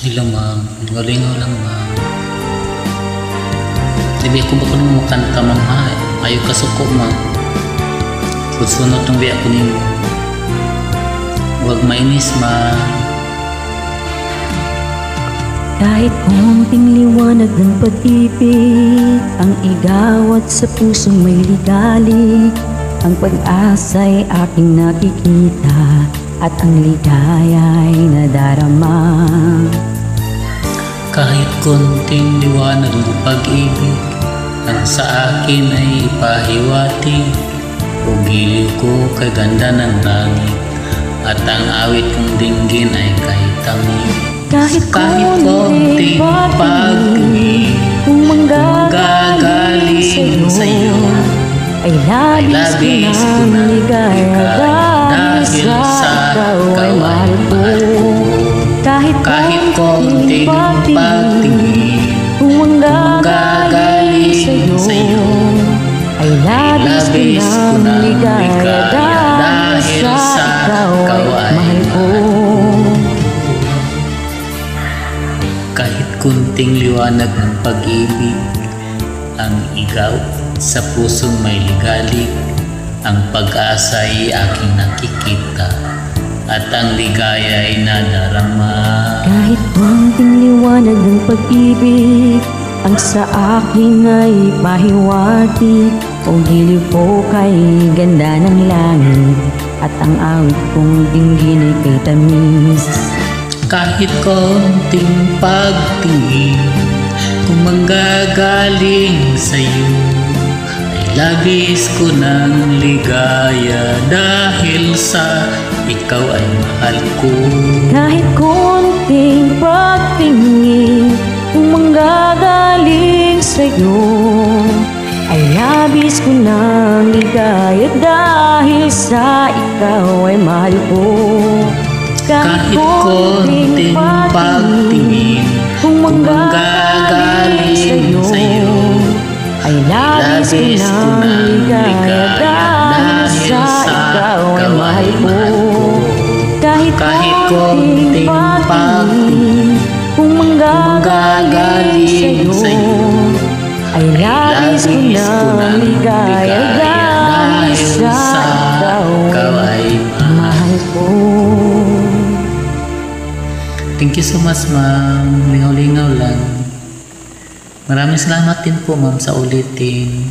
Hello ma'am, lingaw lang ma'am. Sabi ko ba kung makanta ma'am ha? Ayaw kasuko ma'am. Sunod ng biya ko nimo. Huwag mainis ma'am. Kahit konting liwanag ng pag-ibig ang igawat sa pusong may ligali, ang pag-asa'y aking nakikita at ang ligaya'y nadarama. Kahit konting liwanag ng pag-ibig ang sa akin ay ipahiwati, o giliw ko kay ganda ng langit at ang awit kong dinggin ay kahit tamis. Kahit konting pag-ibig kung manggagaling sa'yo ay labis ko ng ligaya dahil sa ikaw ay mahal ko. Kahit konting pagtingin kung manggagaling sa'yo ay labis ko ng ligaya dahil sa ikaw ay mahal ko. Kahit kunting liwanag ng pag-ibig ang igaw sa pusong may ligalig, ang pag-asa ay aking nakikita at ang ligaya ay nadarama. Kahit konting liwanag ng pag-ibig ang sa akin ay pahiwati, o giliw ko kay ganda ng langit at ang awit kong dinggin ay kay tamis. Kahit konting pagtingin kung manggagaling sa'yo ay labis ko ng ligaya dahil sa ikaw ay mahal ko. Kahit konting pagtingin kung manggagaling sa'yo ay labis ko ng ligaya dahil sa ikaw ay mahal ko. Kahit konting pagtingin kung manggagaling sa'yo ay labis ko ng ligaya dahil sa ikaw ay mahal ko. Kahit konting pagtingin kung manggagaling sa'yo ay labis ko ng ligaya dahil sa ikaw ay mahal ko. Thank you so much ma'am. Lingaw-lingaw lang. Maraming salamat din po ma'am sa ulitin.